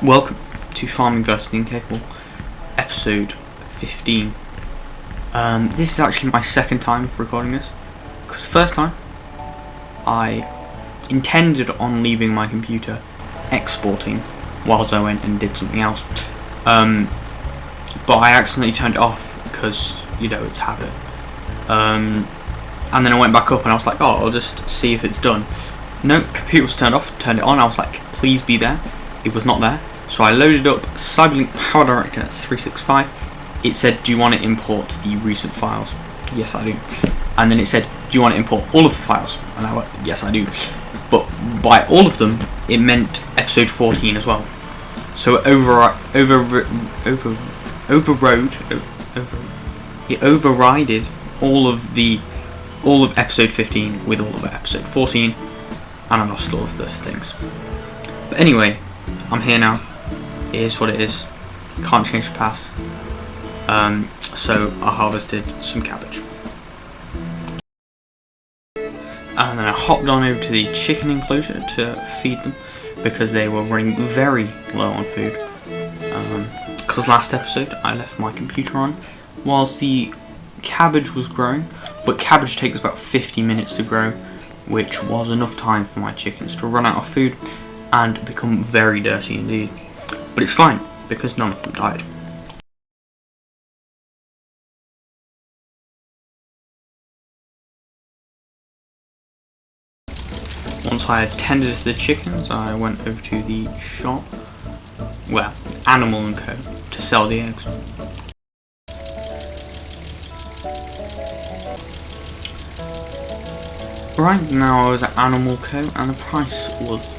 Welcome to Farming vs. the Incapable, episode 15. This is actually my second time of recording this, because the first time I intended on leaving my computer exporting whilst I went and did something else, but I accidentally turned it off because, you know, it's habit. And then I went back up and I was like, oh, I'll just see if it's done. No, computer was turned off, turned it on, I was like, please be there. It was not there, so I loaded up Cyberlink Power Director 365. It said, do you want to import the recent files? Yes, I do. And then it said, do you want to import all of the files? And I went, yes, I do. But by all of them, it meant episode 14 as well. So it overrided all of episode 15 with all of episode 14, and I lost all of those things. But anyway, I'm here now. It is what it is. Can't change the past. So I harvested some cabbage. And then I hopped on over to the chicken enclosure to feed them because they were running very low on food. Because last episode I left my computer on whilst the cabbage was growing, but cabbage takes about 50 minutes to grow, which was enough time for my chickens to run out of food and become very dirty indeed. But it's fine, because none of them died. Once I had tended to the chickens, I went over to the shop, well, Animal & Co, to sell the eggs. Right now I was at Animal Co and the price was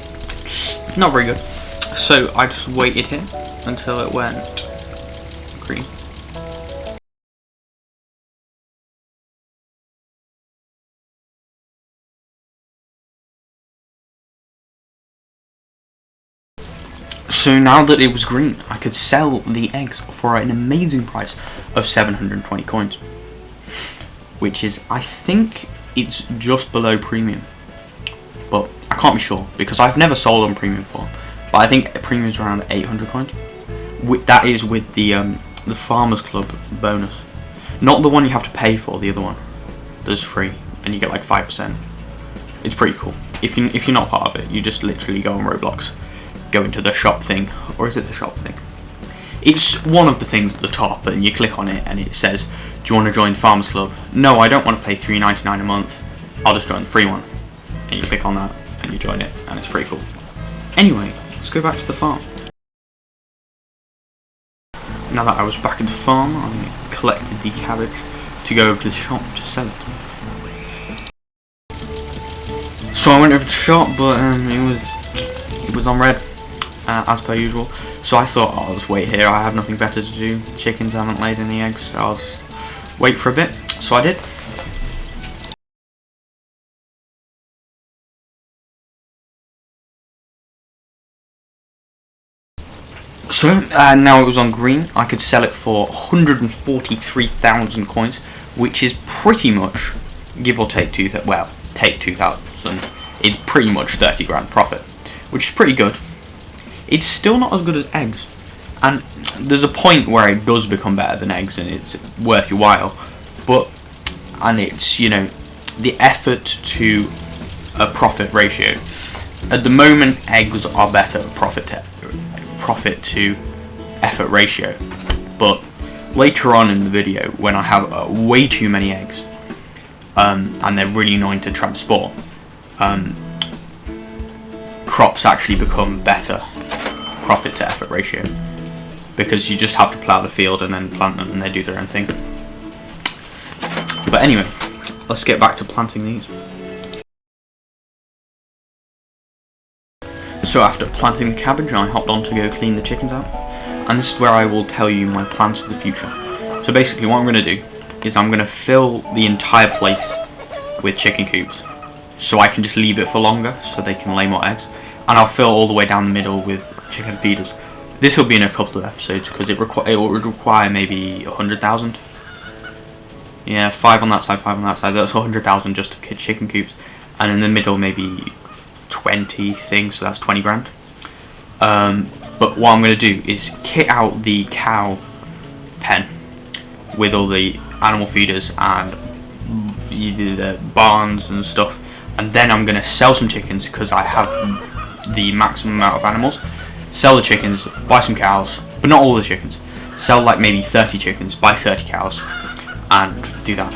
not very good, so I just waited here until it went green. So now that it was green, I could sell the eggs for an amazing price of 720 coins, which is, I think it's just below premium, but I can't be sure because I've never sold on premium before. But I think premium is around 800 coins. That is with the Farmers Club bonus, not the one you have to pay for. The other one, that's free, and you get like 5%. It's pretty cool. If you're not part of it, you just literally go on Roblox, go into the shop thing, or is it the shop thing? It's one of the things at the top, and you click on it, and it says, "Do you want to join Farmers Club?" No, I don't want to pay $3.99 a month. I'll just join the free one. And you click on that, and you join it, and it's pretty cool. Anyway, let's go back to the farm. Now that I was back at the farm, I collected the cabbage to go over to the shop to sell it. So I went over to the shop, but it was on red, as per usual. So I thought, oh, I'll just wait here. I have nothing better to do. Chickens haven't laid any eggs, so I'll just wait for a bit. So I did. So now it was on green. I could sell it for 143,000 coins, which is pretty much, give or take 2,000. Well, take 2,000. It's pretty much 30 grand profit, which is pretty good. It's still not as good as eggs, and there's a point where it does become better than eggs, and it's worth your while. And it's, you know, the effort to a profit ratio. At the moment, eggs are better at profit to effort ratio, but later on in the video, when I have way too many eggs, and they're really annoying to transport, crops actually become better profit to effort ratio, because you just have to plough the field and then plant them and they do their own thing. But anyway, let's get back to planting these. So after planting the cabbage, I hopped on to go clean the chickens out, and this is where I will tell you my plans for the future. So basically what I'm going to do is I'm going to fill the entire place with chicken coops, so I can just leave it for longer so they can lay more eggs, and I'll fill all the way down the middle with chicken feeders. This will be in a couple of episodes because it would require maybe 100,000. Yeah, 5 on that side, 5 on that side. That's 100,000 just to chicken coops, and in the middle maybe 20 things, so that's 20 grand. But what I'm going to do is kit out the cow pen with all the animal feeders and the barns and stuff, and then I'm going to sell some chickens because I have the maximum amount of animals. Sell the chickens, buy some cows, but not all the chickens. Sell like maybe 30 chickens, buy 30 cows, and do that.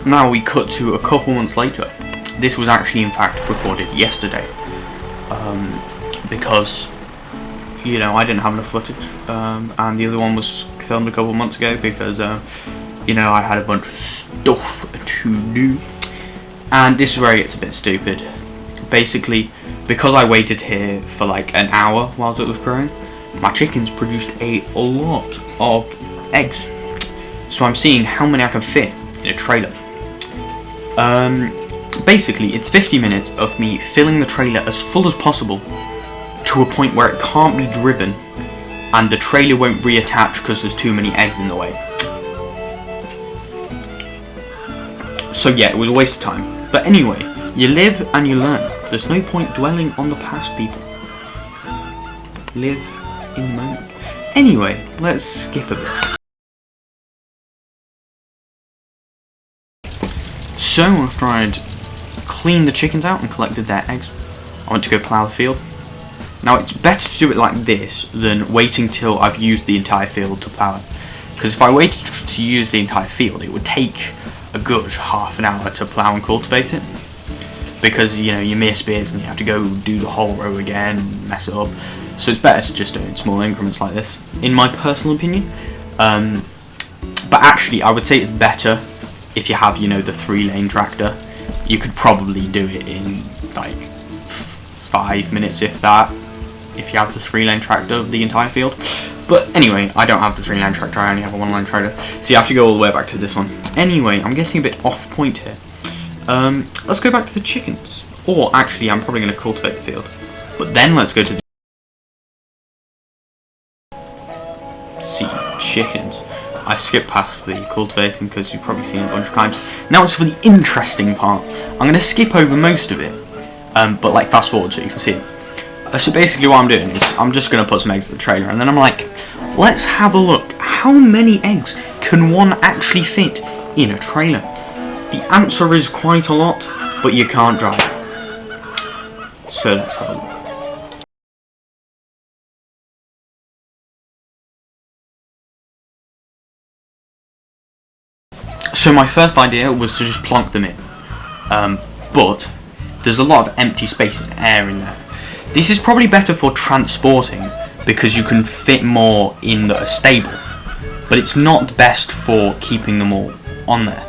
Now we cut to a couple months later. This was actually in fact recorded yesterday, because you know I didn't have enough footage, and the other one was filmed a couple months ago because you know I had a bunch of stuff to do. And this is where it gets a bit stupid. Basically, because I waited here for like an hour whilst it was growing, my chickens produced a lot of eggs. So I'm seeing how many I can fit in a trailer. Basically, it's 50 minutes of me filling the trailer as full as possible to a point where it can't be driven and the trailer won't reattach because there's too many eggs in the way. So yeah, it was a waste of time. But anyway, you live and you learn. There's no point dwelling on the past, people. Live in the moment. Anyway, let's skip a bit. So after I'd cleaned the chickens out and collected their eggs, I went to go plough the field. Now it's better to do it like this than waiting till I've used the entire field to plough it. Because if I waited to use the entire field, it would take a good half an hour to plough and cultivate it. Because you know you miss bits and you have to go do the whole row again and mess it up. So it's better to just do it in small increments like this, in my personal opinion. But actually, I would say it's better if you have, you know, the 3-lane tractor. You could probably do it in like 5 minutes, if that, if you have the 3-lane tractor of the entire field. But anyway, I don't have the 3-lane tractor, I only have a 1-lane tractor, so you have to go all the way back to this one. Anyway, I'm getting a bit off point here. Let's go back to the chickens. Or actually, I'm probably going to cultivate the field. But then let's go to the chickens. I skipped past the cultivating because you've probably seen it a bunch of times. Now it's for the interesting part. I'm going to skip over most of it, but like fast forward so you can see it. So basically what I'm doing is I'm just going to put some eggs in the trailer, and then I'm like, let's have a look. How many eggs can one actually fit in a trailer? The answer is quite a lot, but you can't drive. So let's have a look. So my first idea was to just plonk them in, but there's a lot of empty space and air in there. This is probably better for transporting because you can fit more in a stable, but it's not best for keeping them all on there.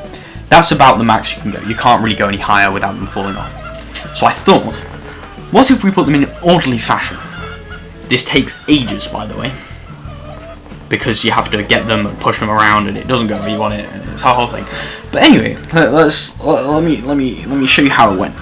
That's about the max you can go. You can't really go any higher without them falling off. So I thought, what if we put them in an orderly fashion? This takes ages, by the way, because you have to get them and push them around, and it doesn't go where you want it, and it's a whole thing. But anyway, let me show you how it went.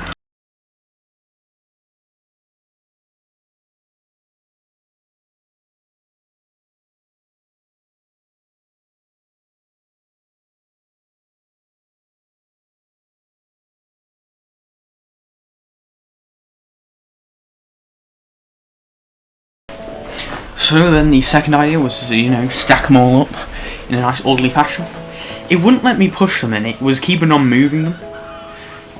So then the second idea was to, you know, stack them all up in a nice orderly fashion. It wouldn't let me push them in, it was keeping on moving them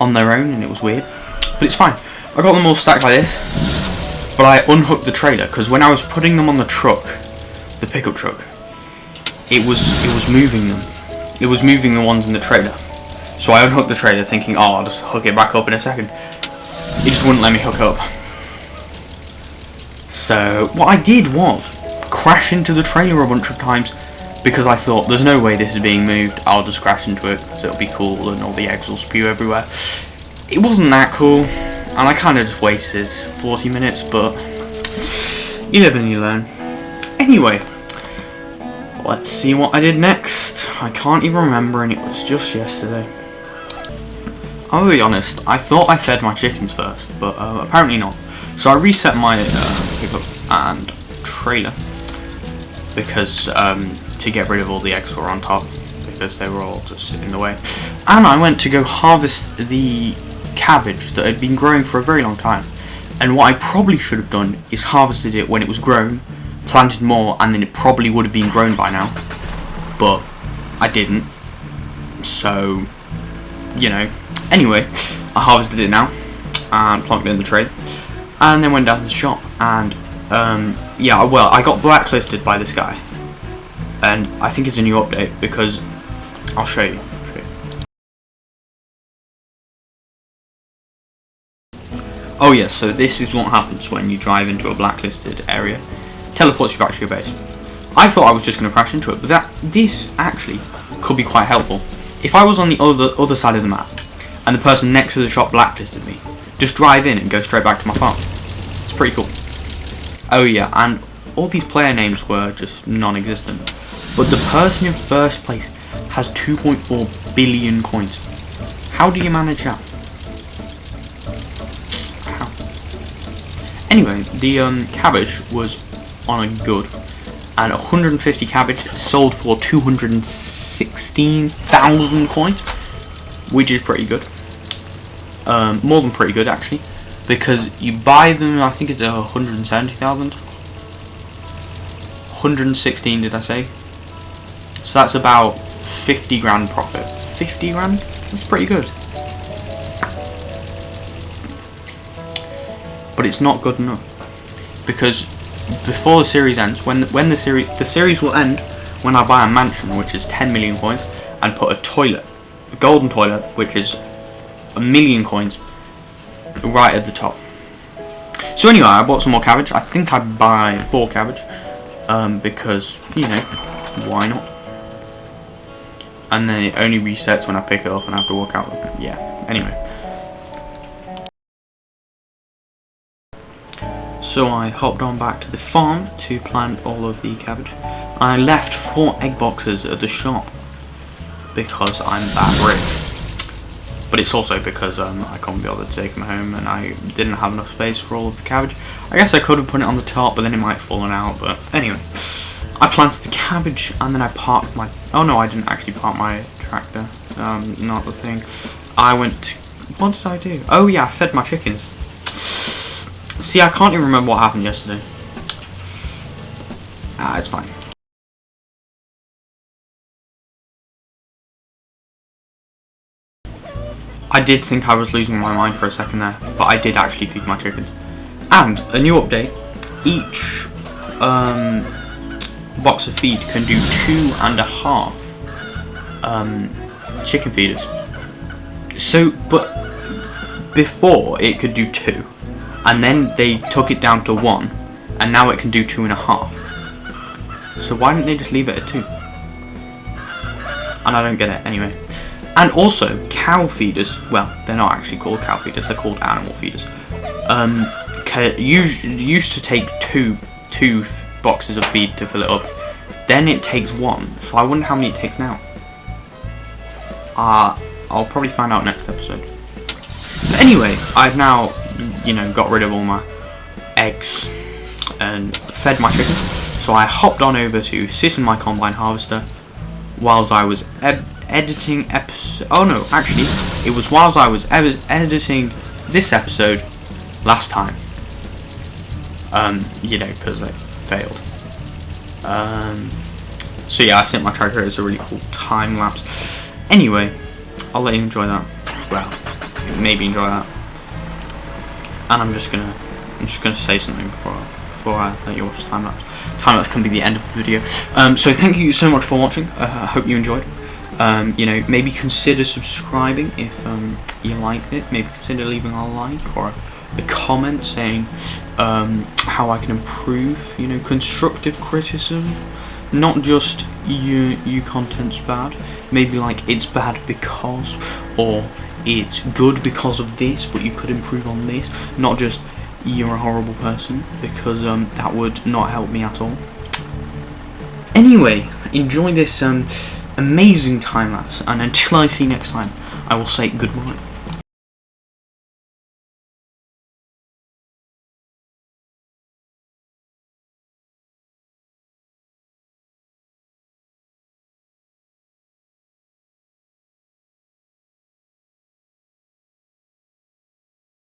on their own, and it was weird. But it's fine. I got them all stacked like this, but I unhooked the trailer because when I was putting them on the truck, the pickup truck, it was moving them. It was moving the ones in the trailer. So I unhooked the trailer thinking, oh, I'll just hook it back up in a second. It just wouldn't let me hook up. So what I did was crash into the trailer a bunch of times because I thought there's no way this is being moved, I'll just crash into it because it'll be cool and all the eggs will spew everywhere. It wasn't that cool, and I kind of just wasted 40 minutes, but you live and you learn. Anyway, let's see what I did next. I can't even remember, and it was just yesterday. I'll be honest, I thought I fed my chickens first, but apparently not. So I reset my pickup and trailer because to get rid of all the eggs that were on top, because they were all just in the way. And I went to go harvest the cabbage that had been growing for a very long time. And what I probably should have done is harvested it when it was grown, planted more, and then it probably would have been grown by now. But I didn't. So, you know. Anyway, I harvested it now and plunked it in the trailer, and then went down to the shop. And yeah, well, I got blacklisted by this guy, and I think it's a new update because I'll show you. Oh yeah, so this is what happens when you drive into a blacklisted area. Teleports you back to your base. I thought I was just going to crash into it, but this actually could be quite helpful. If I was on the other side of the map, and the person next to the shop blacklisted me, just drive in and go straight back to my farm. It's pretty cool. Oh yeah, and all these player names were just non-existent. But the person in first place has 2.4 billion coins. How do you manage that? How? Anyway, the cabbage was on a good, and 150 cabbage sold for 216,000 coins, which is pretty good. More than pretty good actually, because you buy them, I think it's 170,000. 116 did I say? So that's about 50 grand profit. 50 grand? That's pretty good. But it's not good enough, because before the series ends, when the series will end when I buy a mansion, which is 10 million coins, and put a toilet, a golden toilet, which is 1 million coins, right at the top. So anyway, I bought some more cabbage. I think I buy 4 cabbage, because, you know, why not? And then it only resets when I pick it up and I have to walk out with it. Yeah, anyway. So I hopped on back to the farm to plant all of the cabbage. I left 4 egg boxes at the shop because I'm that rich. But it's also because I can't be bothered to take them home, and I didn't have enough space for all of the cabbage. I guess I could have put it on the top, but then it might have fallen out. But anyway, I planted the cabbage, and then I parked my... Oh no, I didn't actually park my tractor. Not the thing. I went to... What did I do? Oh yeah, I fed my chickens. See, I can't even remember what happened yesterday. It's fine. I did think I was losing my mind for a second there, but I did actually feed my chickens. And a new update: each box of feed can do 2.5 chicken feeders. So, but before it could do 2, and then they took it down to 1, and now it can do 2.5. So why didn't they just leave it at 2? And I don't get it anyway. And also, cow feeders, well, they're not actually called cow feeders, they're called animal feeders, used to take two boxes of feed to fill it up. Then it takes 1, so I wonder how many it takes now. I'll probably find out next episode. But anyway, I've now, you know, got rid of all my eggs and fed my chickens. So I hopped on over to sit in my combine harvester whilst I was editing episode. Oh no, actually, it was whilst I was editing this episode last time. You know, because I failed. So yeah, I sent my tractor. It's a really cool time lapse. Anyway, I'll let you enjoy that. Well, maybe enjoy that. And I'm just gonna say something before I let you watch the time lapse. Time lapse can be the end of the video. So thank you so much for watching. I hope you enjoyed. You know, maybe consider subscribing if you liked it. Maybe consider leaving a like or a comment saying how I can improve. You know, constructive criticism, not just you content's bad. Maybe like it's bad because, or it's good because of this, but you could improve on this. Not just you're a horrible person, because that would not help me at all. Anyway, enjoy this amazing time lapse, and until I see you next time, I will say goodbye.